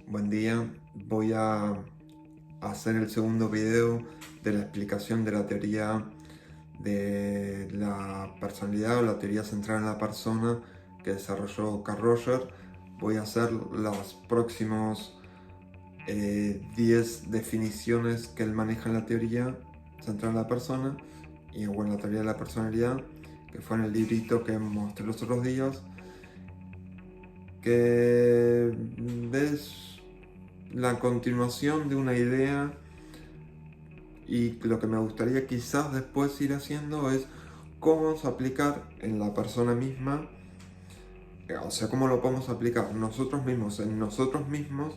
Buen día, voy a hacer el segundo video de la explicación de la teoría de la personalidad o la teoría central en la persona que desarrolló Carl Rogers. Voy a hacer los próximos 10 definiciones que él maneja en la teoría central en la persona y en la teoría de la personalidad, que fue en el librito que mostré los otros días, que es la continuación de una idea, y lo que me gustaría quizás después ir haciendo es cómo vamos a aplicar en la persona misma, o sea, cómo lo podemos aplicar nosotros mismos en nosotros mismos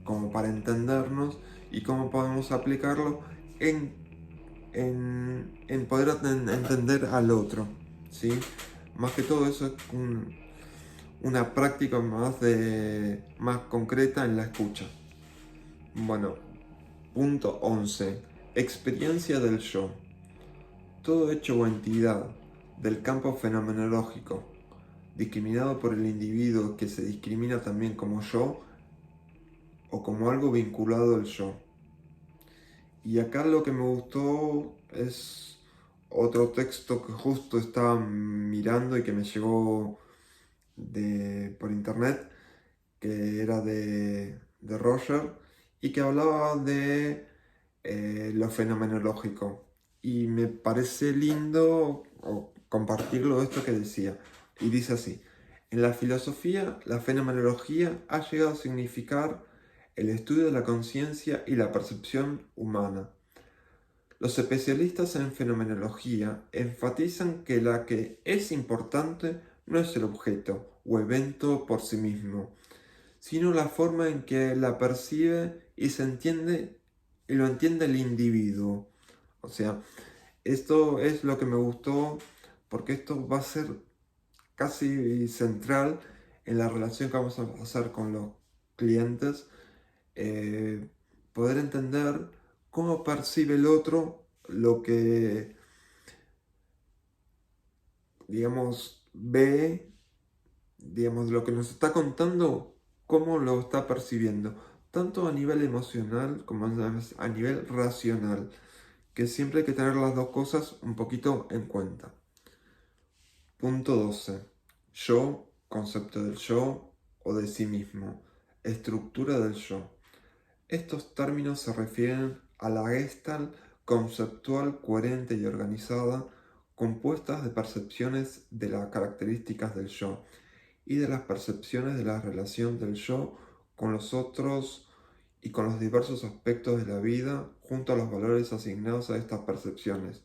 como para entendernos, y cómo podemos aplicarlo en poder entender al otro, ¿sí? Más que todo eso es una práctica más concreta en la escucha. Bueno, punto 11. Experiencia del yo. Todo hecho o entidad del campo fenomenológico, discriminado por el individuo que se discrimina también como yo o como algo vinculado al yo. Y acá lo que me gustó es otro texto que justo estaba mirando y que me llegó por internet, que era de Roger, y que hablaba de lo fenomenológico. Y me parece lindo compartirlo esto que decía. Y dice así: en la filosofía, la fenomenología ha llegado a significar el estudio de la conciencia y la percepción humana. Los especialistas en fenomenología enfatizan que la que es importante no es el objeto o evento por sí mismo, sino la forma en que la percibe y se entiende y lo entiende el individuo. O sea, esto es lo que me gustó, porque esto va a ser casi central en la relación que vamos a hacer con los clientes. eh, Poder entender cómo percibe el otro lo que, digamos, ve, digamos, lo que nos está contando, cómo lo está percibiendo, tanto a nivel emocional como a nivel racional, que siempre hay que tener las dos cosas un poquito en cuenta. Punto 12. Yo, concepto del yo o de sí mismo, estructura del yo. Estos términos se refieren a la Gestalt conceptual coherente y organizada, compuestas de percepciones de las características del yo y de las percepciones de la relación del yo con los otros y con los diversos aspectos de la vida, junto a los valores asignados a estas percepciones.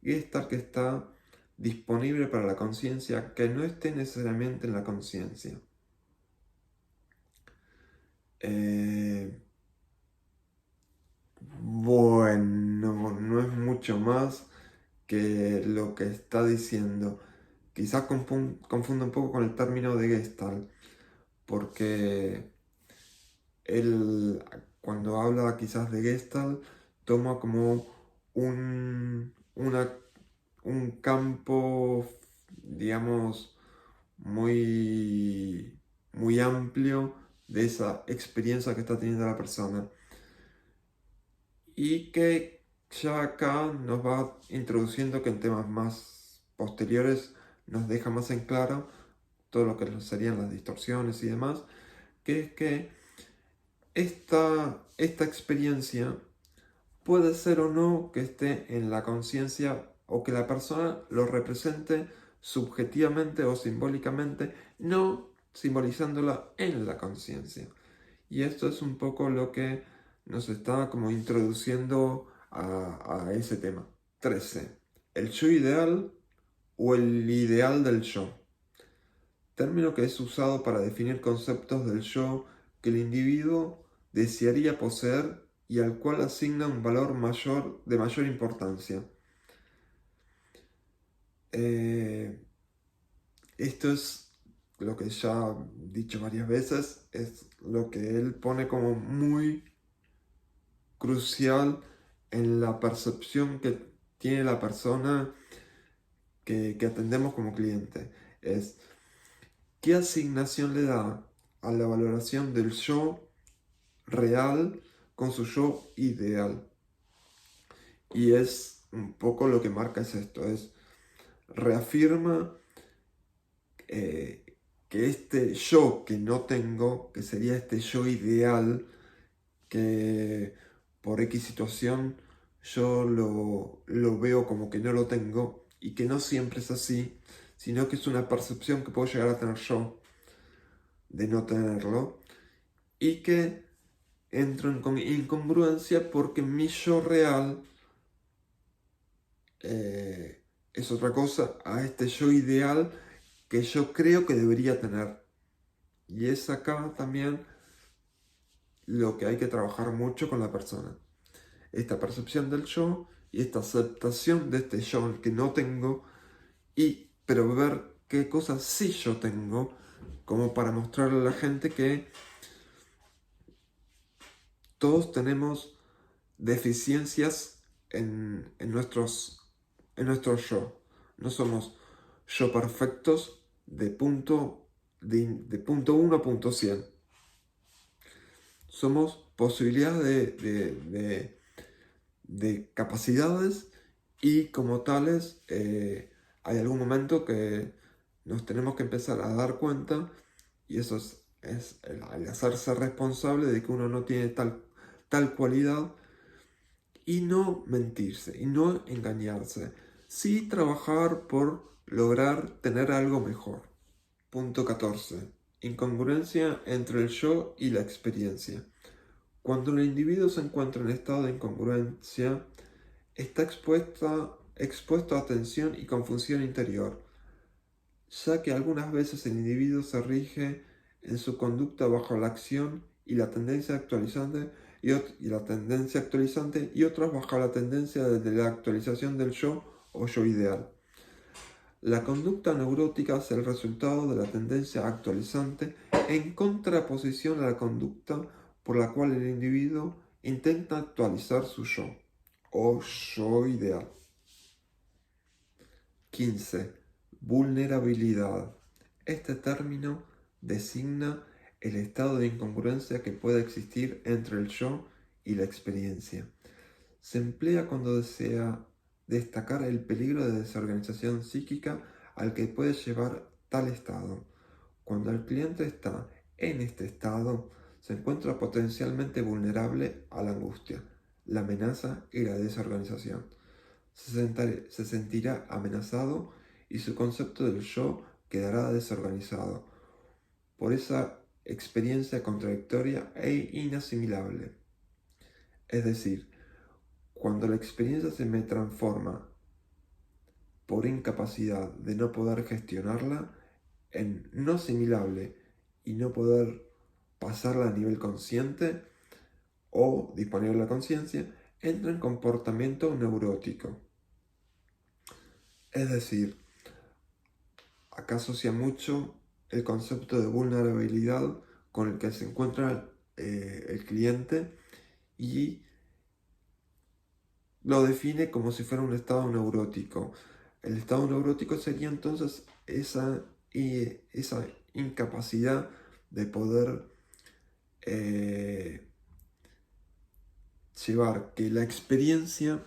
Gestalt que está disponible para la conciencia que no esté necesariamente en la conciencia. Bueno, no es mucho más que lo que está diciendo. Quizás confunda un poco con el término de Gestalt, porque él, cuando habla quizás de Gestalt, toma como un, una- un campo, digamos, muy amplio de esa experiencia que está teniendo la persona. Y que ya acá nos va introduciendo que en temas más posteriores nos deja más en claro todo lo que serían las distorsiones y demás, que es que esta experiencia puede ser o no que esté en la conciencia, o que la persona lo represente subjetivamente o simbólicamente, no simbolizándola en la conciencia. Y esto es un poco lo que nos está como introduciendo a ese tema. 13. El yo ideal o el ideal del yo. Término que es usado para definir conceptos del yo que el individuo desearía poseer y al cual asigna un valor de mayor importancia. Eh, Esto es lo que ya he dicho varias veces, es lo que él pone como muy crucial en la percepción que tiene la persona que atendemos como cliente. Es qué asignación le da a la valoración del yo real con su yo ideal. Y es un poco lo que marca es esto, reafirma que este yo que no tengo, que sería este yo ideal, que por X situación yo lo veo como que no lo tengo y que no siempre es así, sino que es una percepción que puedo llegar a tener yo de no tenerlo y que entro en incongruencia porque mi yo real es otra cosa a este yo ideal que yo creo que debería tener. Y es acá también lo que hay que trabajar mucho con la persona. Esta percepción del yo y esta aceptación de este yo que no tengo, pero ver qué cosas sí yo tengo, como para mostrarle a la gente que todos tenemos deficiencias en nuestro yo. No somos yo perfectos de punto 1 a punto 100. Somos posibilidades de capacidades y como tales hay algún momento que nos tenemos que empezar a dar cuenta y eso es el hacerse responsable de que uno no tiene tal cualidad y no mentirse y no engañarse, sí trabajar por lograr tener algo mejor. Punto 14. Incongruencia entre el yo y la experiencia. Cuando el individuo se encuentra en estado de incongruencia, está expuesto a tensión y confusión interior, ya que algunas veces el individuo se rige en su conducta bajo la acción y la tendencia actualizante y otras bajo la tendencia de la actualización del yo o yo ideal. La conducta neurótica es el resultado de la tendencia actualizante en contraposición a la conducta por la cual el individuo intenta actualizar su yo o yo ideal. 15. Vulnerabilidad. Este término designa el estado de incongruencia que puede existir entre el yo y la experiencia. Se emplea cuando desea destacar el peligro de desorganización psíquica al que puede llevar tal estado. Cuando el cliente está en este estado, se encuentra potencialmente vulnerable a la angustia, la amenaza y la desorganización. Se sentirá amenazado y su concepto del yo quedará desorganizado por esa experiencia contradictoria e inasimilable. Es decir, cuando la experiencia se me transforma por incapacidad de no poder gestionarla en no asimilable y no poder pasarla a nivel consciente o disponible a la conciencia, entra en comportamiento neurótico. Es decir, acá asocia mucho el concepto de vulnerabilidad con el que se encuentra el cliente y lo define como si fuera un estado neurótico. El estado neurótico sería entonces esa incapacidad de poder llevar que la experiencia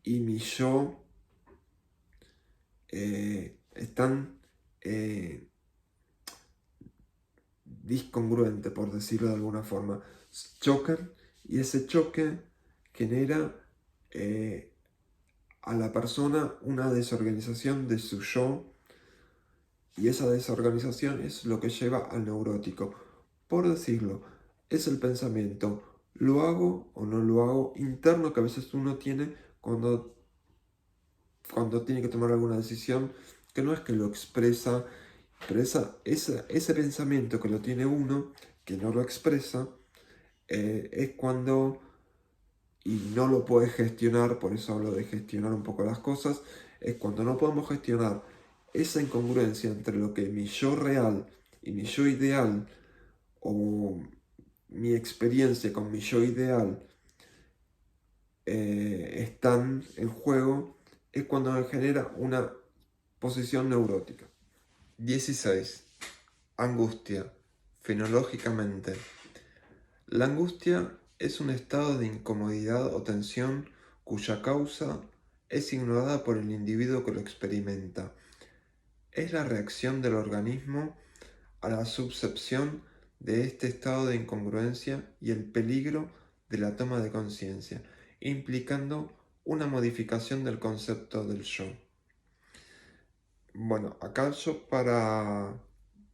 y mi yo están discongruentes, por decirlo de alguna forma. Chocan y ese choque genera a la persona una desorganización de su yo y esa desorganización es lo que lleva al neurótico. Por decirlo, es el pensamiento, ¿lo hago o no lo hago? Interno que a veces uno tiene cuando tiene que tomar alguna decisión, que no es que lo expresa, pero ese pensamiento que lo tiene uno, que no lo expresa, es cuando, y no lo puede gestionar, por eso hablo de gestionar un poco las cosas, es cuando no podemos gestionar esa incongruencia entre lo que mi yo real y mi yo ideal, o mi experiencia con mi yo ideal, están en juego, es cuando me genera una posición neurótica. 16. Angustia. Fenológicamente. La angustia es un estado de incomodidad o tensión cuya causa es ignorada por el individuo que lo experimenta. Es la reacción del organismo a la subcepción de este estado de incongruencia y el peligro de la toma de conciencia, implicando una modificación del concepto del yo. Bueno, acá yo para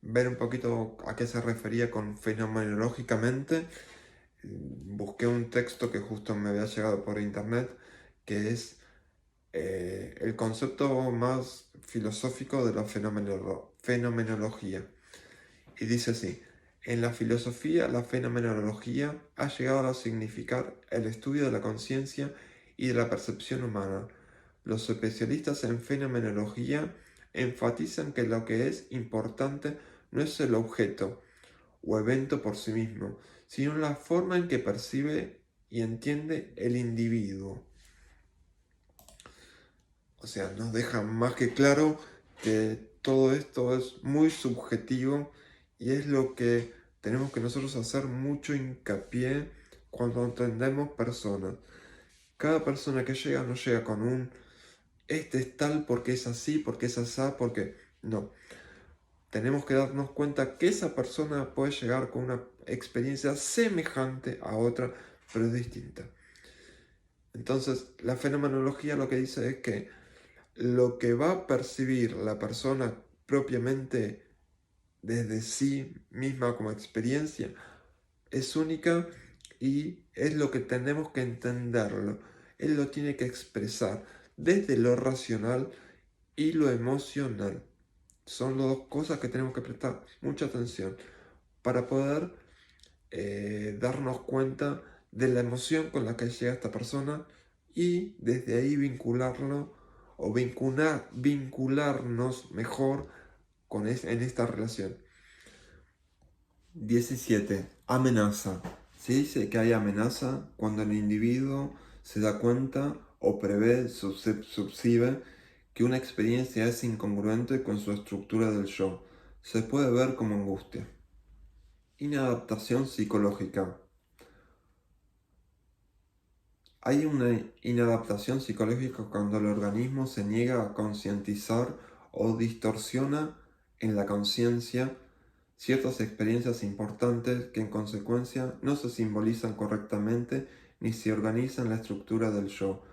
ver un poquito a qué se refería con fenomenológicamente, busqué un texto que justo me había llegado por internet, que es el concepto más filosófico de la fenomenología. Y dice así: en la filosofía, la fenomenología ha llegado a significar el estudio de la conciencia y de la percepción humana. Los especialistas en fenomenología enfatizan que lo que es importante no es el objeto o evento por sí mismo, sino la forma en que percibe y entiende el individuo. O sea, nos deja más que claro que todo esto es muy subjetivo y es lo que tenemos que nosotros hacer mucho hincapié cuando entendemos personas. Cada persona que llega no llega con un este es tal porque es así, porque es asá, porque no. Tenemos que darnos cuenta que esa persona puede llegar con una experiencia semejante a otra, pero es distinta. Entonces, la fenomenología lo que dice es que lo que va a percibir la persona propiamente desde sí misma como experiencia es única y es lo que tenemos que entenderlo. Él lo tiene que expresar desde lo racional y lo emocional. Son las dos cosas que tenemos que prestar mucha atención para poder darnos cuenta de la emoción con la que llega esta persona y desde ahí vincularlo o vincularnos mejor en esta relación. 17. Amenaza. Se dice que hay amenaza cuando el individuo se da cuenta o prevé, subsive, que una experiencia es incongruente con su estructura del yo. Se puede ver como angustia. Inadaptación psicológica. Hay una inadaptación psicológica cuando el organismo se niega a concientizar o distorsiona en la conciencia ciertas experiencias importantes que en consecuencia no se simbolizan correctamente ni se organizan en la estructura del yo,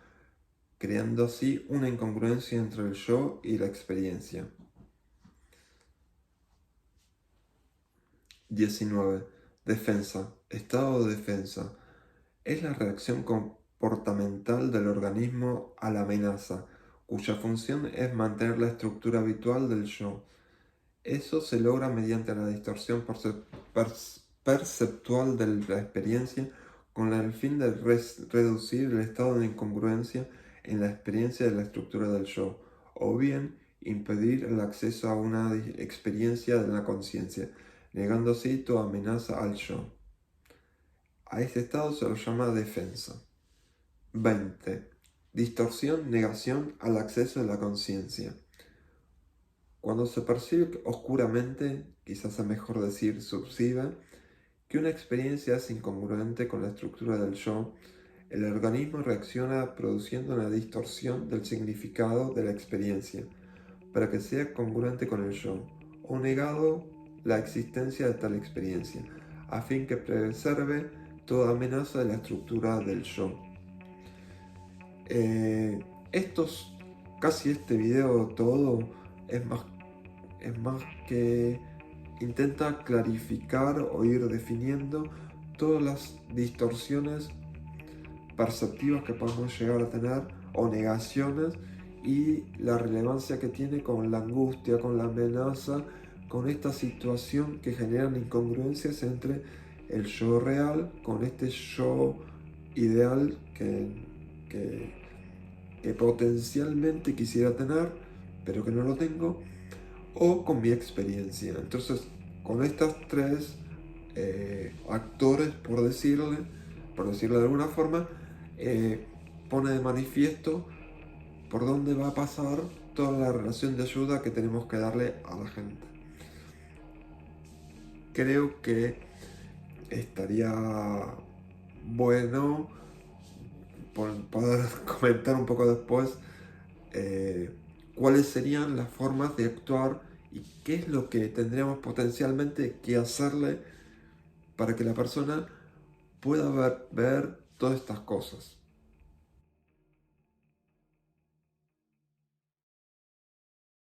creando así una incongruencia entre el yo y la experiencia. 19. Defensa. Estado de defensa. Es la reacción comportamental del organismo a la amenaza, cuya función es mantener la estructura habitual del yo. Eso se logra mediante la distorsión perceptual de la experiencia con el fin de reducir el estado de incongruencia en la experiencia de la estructura del yo, o bien impedir el acceso a una experiencia de la conciencia, negando así toda amenaza al yo. A este estado se lo llama defensa. 20. Distorsión, negación al acceso de la conciencia. Cuando se percibe oscuramente, quizás es mejor decir subsiva, que una experiencia es incongruente con la estructura del yo, el organismo reacciona produciendo una distorsión del significado de la experiencia para que sea congruente con el yo, o negado la existencia de tal experiencia, a fin que preserve toda amenaza de la estructura del yo. Casi este video todo es más que intenta clarificar o ir definiendo todas las distorsiones perceptivas que podemos llegar a tener o negaciones y la relevancia que tiene con la angustia, con la amenaza, con esta situación que generan incongruencias entre el yo real con este yo ideal que potencialmente quisiera tener, pero que no lo tengo, o con mi experiencia. Entonces, con estas tres actores, por decirlo de alguna forma, pone de manifiesto por dónde va a pasar toda la relación de ayuda que tenemos que darle a la gente. Creo que estaría bueno poder comentar un poco después cuáles serían las formas de actuar y qué es lo que tendríamos potencialmente que hacerle para que la persona pueda ver todas estas cosas.